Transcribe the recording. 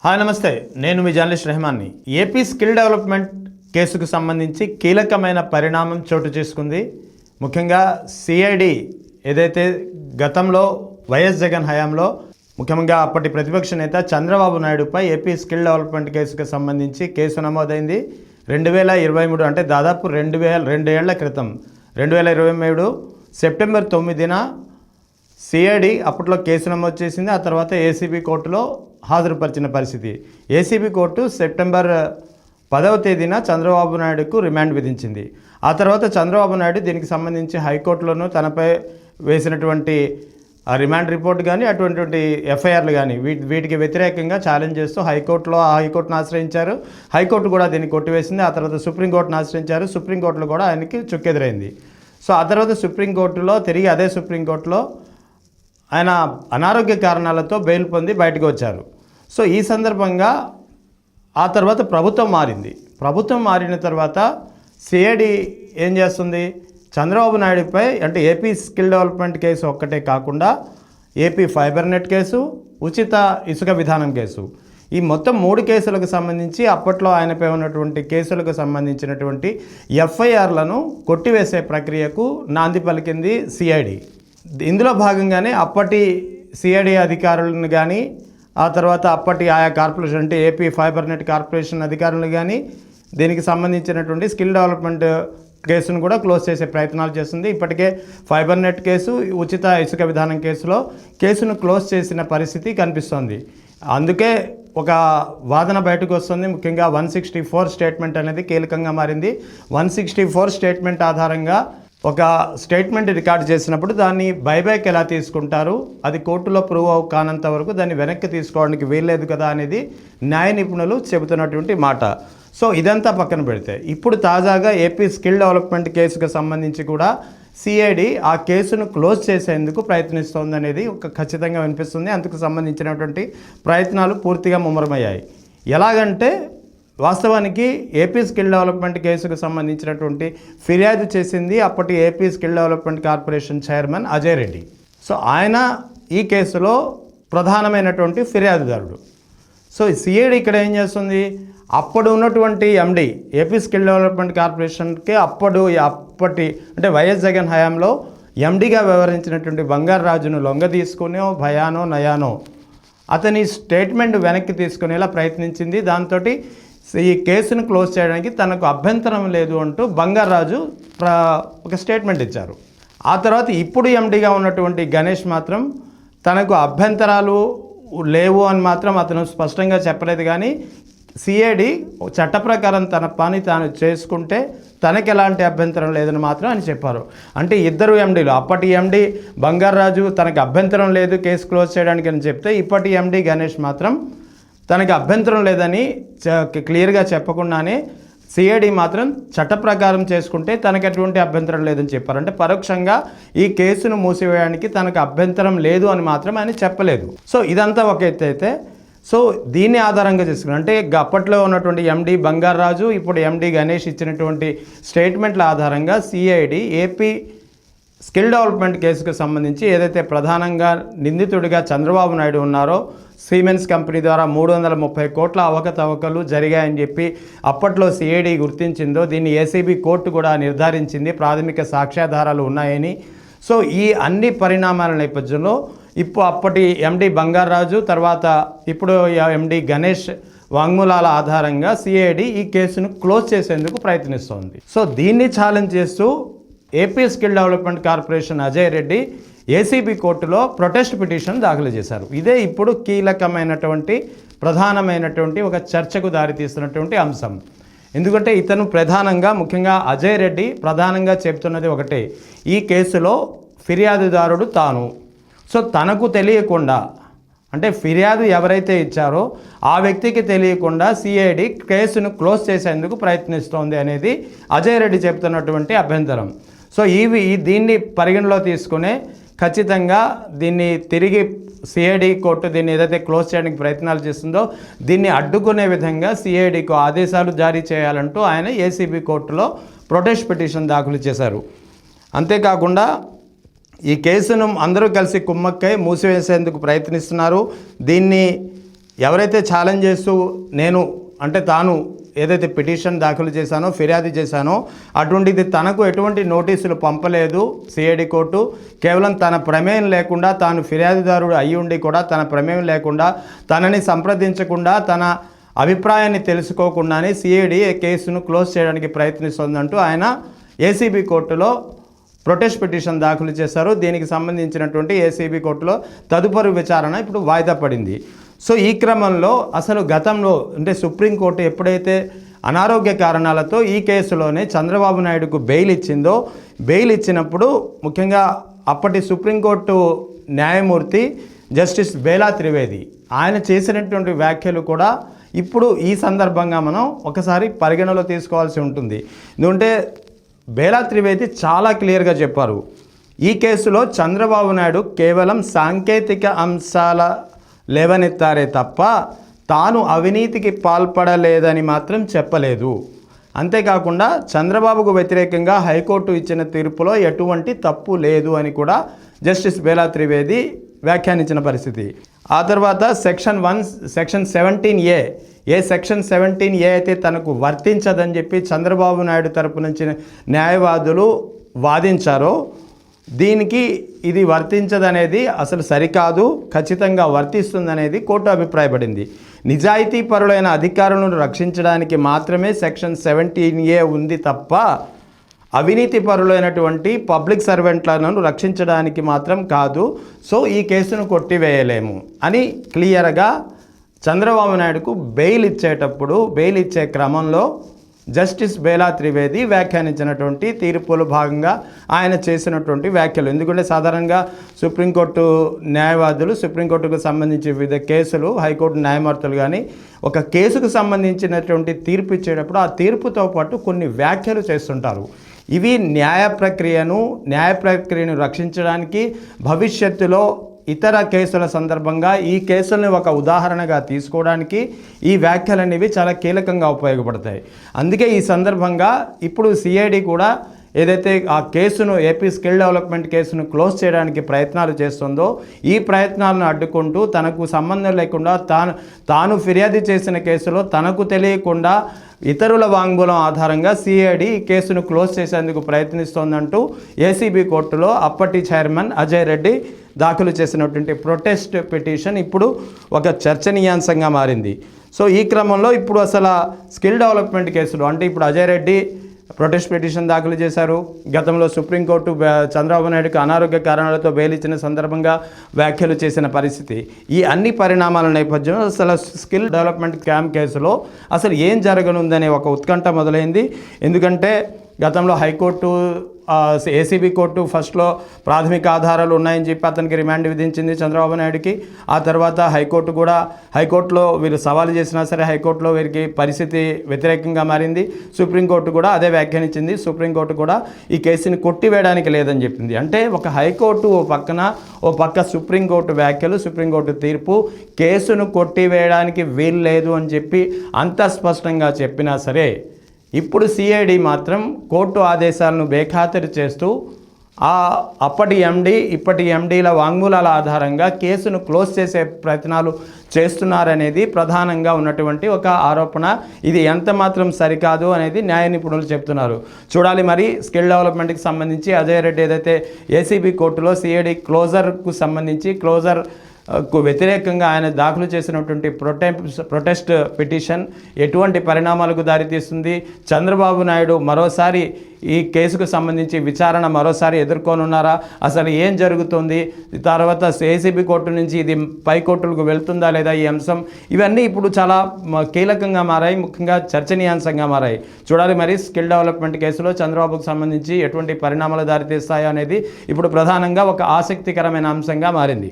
Hi నమస్తే, నేను మీ journalist రెహమాన్ని. AP skill development కేసుకు సంబంధించి కీలకమైన పరిణామం చోటు చేసుకుంది. ముఖ్యంగా సిఐడి ఏదైతే గతంలో వైఎస్ జగన్ హయాంలో ముఖ్యంగా అప్పటి ప్రతిపక్ష నేత చంద్రబాబు నాయుడుపై ఏపీ స్కిల్ డెవలప్మెంట్ కేసుకు సంబంధించి కేసు నమోదైంది 2023, అంటే దాదాపు 2 ఏళ్ల క్రితం 2023 సెప్టెంబర్ 9న సిఐడి అప్పట్లో కేసు నమోదు చేసింది. ఆ తర్వాత ఏసీబీ కోర్టులో హాజరుపరిచిన పరిస్థితి. ఏసీబీ కోర్టు సెప్టెంబర్ 10వ తేదీన చంద్రబాబు నాయుడుకు రిమాండ్ విధించింది. ఆ తర్వాత చంద్రబాబు నాయుడు దీనికి సంబంధించి హైకోర్టులోనూ తనపై వేసినటువంటి రిమాండ్ రిపోర్ట్ కానీ అటువంటి ఎఫ్ఐఆర్లు కానీ వీటికి వ్యతిరేకంగా ఛాలెంజ్ చేస్తూ హైకోర్టును ఆశ్రయించారు. హైకోర్టు కూడా దీన్ని కొట్టివేసింది. ఆ తర్వాత సుప్రీంకోర్టును ఆశ్రయించారు. సుప్రీంకోర్టులో కూడా ఆయనకి చుక్కెదురైంది. సో ఆ తర్వాత సుప్రీంకోర్టులో తిరిగి అదే సుప్రీంకోర్టులో ఆయన అనారోగ్య కారణాలతో బెయిల్ పొంది బయటకు వచ్చారు. సో ఈ సందర్భంగా ఆ తర్వాత ప్రభుత్వం మారింది. ప్రభుత్వం మారిన తర్వాత సిఐడి ఏం చేస్తుంది, చంద్రబాబు నాయుడుపై అంటే ఏపీ స్కిల్ డెవలప్మెంట్ కేసు ఒక్కటే కాకుండా ఏపీ ఫైబర్ నెట్ కేసు, ఉచిత ఇసుక విధానం కేసు, ఈ మొత్తం 3 కేసులకు సంబంధించి అప్పట్లో ఆయనపై ఉన్నటువంటి కేసులకు సంబంధించినటువంటి ఎఫ్ఐఆర్లను కొట్టివేసే ప్రక్రియకు నాంది పలికింది సిఐడి. ఇందులో భాగంగానే అప్పటి సిఐడి అధికారులను కానీ ఆ తర్వాత అప్పటి ఆయా కార్పొరేషన్ అంటే ఏపీ ఫైబర్ నెట్ కార్పొరేషన్ అధికారులను కానీ దీనికి సంబంధించినటువంటి స్కిల్ డెవలప్మెంట్ కేసును కూడా క్లోజ్ చేసే ప్రయత్నాలు చేస్తుంది. ఇప్పటికే ఫైబర్ నెట్ కేసు, ఉచిత ఇసుక విధానం కేసును క్లోజ్ చేసిన పరిస్థితి కనిపిస్తోంది. అందుకే ఒక వాదన బయటకు వస్తుంది. ముఖ్యంగా 164 స్టేట్మెంట్ అనేది కీలకంగా మారింది. 164 స్టేట్మెంట్ ఆధారంగా ఒక స్టేట్మెంట్ రికార్డు చేసినప్పుడు దాన్ని బైబ్యాక్ ఎలా తీసుకుంటారు, అది కోర్టులో ప్రూవ్ కానంత వరకు దాన్ని వెనక్కి తీసుకోవడానికి వీల్లేదు కదా అనేది న్యాయ నిపుణులు చెబుతున్నటువంటి మాట. సో ఇదంతా పక్కన పెడితే ఇప్పుడు తాజాగా ఏపీ స్కిల్ డెవలప్మెంట్ కేసుకు సంబంధించి కూడా సిఐడి ఆ కేసును క్లోజ్ చేసేందుకు ప్రయత్నిస్తోందనేది ఒక ఖచ్చితంగా వినిపిస్తుంది. అందుకు సంబంధించినటువంటి ప్రయత్నాలు పూర్తిగా ముమ్మరమయ్యాయి. ఎలాగంటే వాస్తవానికి ఏపీ స్కిల్ డెవలప్మెంట్ కేసుకు సంబంధించినటువంటి ఫిర్యాదు చేసింది అప్పటి AP skill development corporation chairman Ajay Reddy. So ఆయన ఈ కేసులో ప్రధానమైనటువంటి ఫిర్యాదుదారుడు. సో సిఐడి ఇక్కడ ఏం చేస్తుంది, అప్పుడు ఉన్నటువంటి ఎండి ఏపీ స్కిల్ డెవలప్మెంట్ కార్పొరేషన్కి అప్పటి అంటే వైఎస్ జగన్ హయాంలో ఎండిగా వ్యవహరించినటువంటి బంగారాజును లొంగ తీసుకునే భయానో నయానో అతని స్టేట్మెంట్ వెనక్కి తీసుకునేలా ప్రయత్నించింది. దాంతో ఈ కేసును క్లోజ్ చేయడానికి తనకు అభ్యంతరం లేదు అంటూ బంగారాజు ఒక స్టేట్మెంట్ ఇచ్చారు. ఆ తర్వాత ఇప్పుడు ఎండిగా ఉన్నటువంటి గణేష్ మాత్రం తనకు అభ్యంతరాలు లేవు అని మాత్రం అతను స్పష్టంగా చెప్పలేదు. కానీ సిఐడి చట్ట ప్రకారం తన పని తాను చేసుకుంటే తనకు ఎలాంటి అభ్యంతరం లేదని మాత్రం అని చెప్పారు. అంటే ఇద్దరు ఎండీలు, అప్పటి ఎండి బంగారాజు తనకు అభ్యంతరం లేదు కేసు క్లోజ్ చేయడానికి అని చెప్తే ఇప్పటి ఎండి గణేష్ మాత్రం తనకు అభ్యంతరం లేదని క్లియర్గా చెప్పకుండానే సిఐడి మాత్రం చట్ట ప్రకారం చేసుకుంటే తనకు ఎటువంటి అభ్యంతరం లేదని చెప్పారు. అంటే పరోక్షంగా ఈ కేసును మూసివేయడానికి తనకు అభ్యంతరం లేదు అని మాత్రం ఆయన చెప్పలేదు. సో ఇదంతా ఒక ఎత్తు అయితే, సో దీన్ని ఆధారంగా చేసుకుని అంటే అప్పట్లో ఉన్నటువంటి ఎండి బంగారాజు ఇప్పుడు ఎండి గణేష్ ఇచ్చినటువంటి స్టేట్మెంట్ల ఆధారంగా సిఐడి ఏపీ స్కిల్ డెవలప్మెంట్ కేసుకు సంబంధించి ఏదైతే ప్రధానంగా నిందితుడిగా చంద్రబాబు నాయుడు ఉన్నారో, సిమెన్స్ కంపెనీ ద్వారా 330 కోట్ల అవకతవకలు జరిగాయని చెప్పి అప్పట్లో సిఐడి గుర్తించిందో దీన్ని ఏసీబీ కోర్టు కూడా నిర్ధారించింది, ప్రాథమిక సాక్ష్యాధారాలు ఉన్నాయని. సో ఈ అన్ని పరిణామాల నేపథ్యంలో అప్పటి ఎండి బంగారాజు తర్వాత ఇప్పుడు ఎండి గణేష్ వాంగ్మూలాల ఆధారంగా సిఐడి ఈ కేసును క్లోజ్ చేసేందుకు ప్రయత్నిస్తోంది. సో దీన్ని ఛాలెంజ్ చేస్తూ AP skill development corporation Ajay Reddy ACB కోర్టులో ప్రొటెస్ట్ పిటిషన్ దాఖలు చేశారు. ఇదే ఇప్పుడు కీలకమైనటువంటి ప్రధానమైనటువంటి ఒక చర్చకు దారితీస్తున్నటువంటి అంశం. ఎందుకంటే ఇతను ప్రధానంగా ముఖ్యంగా అజయ్ రెడ్డి ప్రధానంగా చెప్తున్నది ఒకటే, ఈ కేసులో ఫిర్యాదుదారుడు తాను. సో తనకు తెలియకుండా అంటే ఫిర్యాదు ఎవరైతే ఇచ్చారో ఆ వ్యక్తికి తెలియకుండా సిఐడి కేసును క్లోజ్ చేసేందుకు ప్రయత్నిస్తోంది అనేది అజయ్ రెడ్డి చెప్తున్నటువంటి అభ్యంతరం. సో దీన్ని పరిగణలో తీసుకునే ఖచ్చితంగా దీన్ని తిరిగి సిఐడి కోర్టు దీన్ని ఏదైతే క్లోజ్ చేయడానికి ప్రయత్నాలు చేస్తుందో దీన్ని అడ్డుకునే విధంగా సిఐడికు ఆదేశాలు జారీ చేయాలంటూ ఆయన ఏసీబీ కోర్టులో ప్రొటెస్ట్ పిటిషన్ దాఖలు చేశారు. అంతేకాకుండా ఈ కేసును అందరూ కలిసి కుమ్మక్కై మూసివేసేందుకు ప్రయత్నిస్తున్నారు. దీన్ని ఎవరైతే ఛాలెంజ్ చేస్తూ నేను అంటే తాను ఏదైతే పిటిషన్ దాఖలు చేశానో ఫిర్యాదు చేశానో అటువంటిది తనకు ఎటువంటి నోటీసులు పంపలేదు సిఐడి కోర్టు. కేవలం తన ప్రమేయం లేకుండా తాను ఫిర్యాదుదారుడు అయి ఉండి కూడా తన ప్రమేయం లేకుండా తనని సంప్రదించకుండా తన అభిప్రాయాన్ని తెలుసుకోకుండానే సిఐడి కేసును క్లోజ్ చేయడానికి ప్రయత్నిస్తుందంటూ ఆయన ఏసీబీ కోర్టులో ప్రొటెస్ట్ పిటిషన్ దాఖలు చేశారు. దీనికి సంబంధించినటువంటి ఏసీబీ కోర్టులో తదుపరి విచారణ ఇప్పుడు వాయిదా పడింది. సో ఈ క్రమంలో అసలు గతంలో అంటే సుప్రీంకోర్టు ఎప్పుడైతే అనారోగ్య కారణాలతో ఈ కేసులోనే చంద్రబాబు నాయుడుకు బెయిల్ ఇచ్చిందో, బెయిల్ ఇచ్చినప్పుడు ముఖ్యంగా అప్పటి సుప్రీంకోర్టు న్యాయమూర్తి జస్టిస్ బేలా త్రివేది ఆయన చేసినటువంటి వ్యాఖ్యలు కూడా ఇప్పుడు ఈ సందర్భంగా మనం ఒకసారి పరిగణలో తీసుకోవాల్సి ఉంటుంది. ఎందుకంటే బేలా త్రివేది చాలా క్లియర్గా చెప్పారు, ఈ కేసులో చంద్రబాబు నాయుడు కేవలం సాంకేతిక అంశాల లేవనెత్తారే తప్ప తాను అవినీతికి పాల్పడలేదని మాత్రం చెప్పలేదు. అంతేకాకుండా చంద్రబాబుకు వ్యతిరేకంగా హైకోర్టు ఇచ్చిన తీర్పులో ఎటువంటి తప్పు లేదు అని కూడా జస్టిస్ బేలా త్రివేది వ్యాఖ్యానించిన పరిస్థితి. ఆ తర్వాత సెక్షన్ 17A సెక్షన్ 17A అయితే తనకు వర్తించదని చెప్పి చంద్రబాబు నాయుడు తరపు నుంచి న్యాయవాదులు వాదించారో దీనికి ఇది వర్తించదనేది అసలు సరికాదు, ఖచ్చితంగా వర్తిస్తుందనేది కోర్టు అభిప్రాయపడింది. నిజాయితీ పరులైన అధికారులను రక్షించడానికి మాత్రమే సెక్షన్ 17A ఉంది తప్ప అవినీతి పరులైనటువంటి పబ్లిక్ సర్వెంట్లను రక్షించడానికి మాత్రం కాదు. సో ఈ కేసును కొట్టివేయలేము అని క్లియర్గా చంద్రబాబు నాయుడుకు బెయిల్ ఇచ్చే క్రమంలో జస్టిస్ బేలా త్రివేది వ్యాఖ్యానించినటువంటి తీర్పులో భాగంగా ఆయన చేసినటువంటి వ్యాఖ్యలు. ఎందుకంటే సాధారణంగా సుప్రీంకోర్టు న్యాయవాదులు సుప్రీంకోర్టుకు సంబంధించి వివిధ కేసులు హైకోర్టు న్యాయమూర్తులు కానీ ఒక కేసుకు సంబంధించినటువంటి తీర్పు ఇచ్చేటప్పుడు ఆ తీర్పుతో పాటు కొన్ని వ్యాఖ్యలు చేస్తుంటారు. ఇవి న్యాయ ప్రక్రియను రక్షించడానికి భవిష్యత్తులో ఇతర కేసుల సందర్భంగా ఈ కేసుల్ని ఒక ఉదాహరణగా తీసుకోవడానికి ఈ వ్యాఖ్యలు అనేవి చాలా కీలకంగా ఉపయోగపడతాయి. అందుకే ఈ సందర్భంగా ఇప్పుడు సిఐడి కూడా ఏదైతే ఆ కేసును ఏపీ స్కిల్ డెవలప్మెంట్ కేసును క్లోజ్ చేయడానికి ప్రయత్నాలు చేస్తుందో ఈ ప్రయత్నాలను అడ్డుకుంటూ తనకు సంబంధం లేకుండా తాను ఫిర్యాదు చేసిన కేసులో తనకు తెలియకుండా ఇతరుల వాంగ్మూలం ఆధారంగా సిఐడి ఈ కేసును క్లోజ్ చేసేందుకు ప్రయత్నిస్తోందంటూ ఏసీబీ కోర్టులో అప్పటి చైర్మన్ అజయ్ రెడ్డి దాఖలు చేసినటువంటి ప్రొటెస్ట్ పిటిషన్ ఇప్పుడు ఒక చర్చనీయాంశంగా మారింది. సో ఈ క్రమంలో ఇప్పుడు అసలు స్కిల్ డెవలప్మెంట్ కేసులు అంటే ఇప్పుడు అజయ్ రెడ్డి ప్రొటెస్ట్ పిటిషన్ దాఖలు చేశారు. గతంలో సుప్రీంకోర్టు చంద్రబాబు నాయుడుకు అనారోగ్య కారణాలతో బెయిల్ ఇచ్చిన సందర్భంగా వ్యాఖ్యలు చేసిన పరిస్థితి. ఈ అన్ని పరిణామాల నేపథ్యంలో అసలు స్కిల్ డెవలప్మెంట్ స్కామ్ కేసులో అసలు ఏం జరగనుందనే ఒక ఉత్కంఠ మొదలైంది. ఎందుకంటే గతంలో హైకోర్టు ఏసీబీ కోర్టు ఫస్ట్లో ప్రాథమిక ఆధారాలు ఉన్నాయని చెప్పి అతనికి రిమాండ్ విధించింది చంద్రబాబు నాయుడుకి. ఆ తర్వాత హైకోర్టులో వీరు సవాలు చేసినా సరే హైకోర్టులో వీరికి పరిస్థితి వ్యతిరేకంగా మారింది. సుప్రీంకోర్టు కూడా అదే వ్యాఖ్యానించింది. సుప్రీంకోర్టు కూడా ఈ కేసుని కొట్టివేయడానికి లేదని చెప్పింది. అంటే ఒక హైకోర్టు ఓ పక్క సుప్రీంకోర్టు వ్యాఖ్యలు సుప్రీంకోర్టు తీర్పు కేసును కొట్టివేయడానికి వీలు లేదు అని చెప్పి అంత స్పష్టంగా చెప్పినా సరే ఇప్పుడు సిఐడి మాత్రం కోర్టు ఆదేశాలను బేఖాతరు చేస్తూ అప్పటి ఎండీ ఇప్పటి ఎండీల వాంగ్మూలాల ఆధారంగా కేసును క్లోజ్ చేసే ప్రయత్నాలు చేస్తున్నారనేది ప్రధానంగా ఉన్నటువంటి ఒక ఆరోపణ. ఇది ఎంత మాత్రం సరికాదు అనేది న్యాయ నిపుణులు చెప్తున్నారు. చూడాలి మరి స్కిల్ డెవలప్మెంట్కి సంబంధించి అజయ్ రెడ్డి ఏదైతే ఏసీబీ కోర్టులో సిఐడి క్లోజర్కు సంబంధించి కు వ్యతిరేకంగా ఆయన దాఖలు చేసినటువంటి ప్రొటెస్ట్ పిటిషన్ ఎటువంటి పరిణామాలకు దారితీస్తుంది, చంద్రబాబు నాయుడు మరోసారి ఈ కేసుకు సంబంధించి విచారణ మరోసారి ఎదుర్కొనున్నారా, అసలు ఏం జరుగుతుంది, తర్వాత ఏసీబీ కోర్టు నుంచి ఇది పై కోర్టులకు వెళ్తుందా లేదా ఈ అంశం, ఇవన్నీ ఇప్పుడు చాలా కీలకంగా మారాయి, ముఖ్యంగా చర్చనీయాంశంగా మారాయి. చూడాలి మరి స్కిల్ డెవలప్మెంట్ కేసులో చంద్రబాబుకు సంబంధించి ఎటువంటి పరిణామాలు దారితీస్తాయో అనేది ఇప్పుడు ప్రధానంగా ఒక ఆసక్తికరమైన అంశంగా మారింది.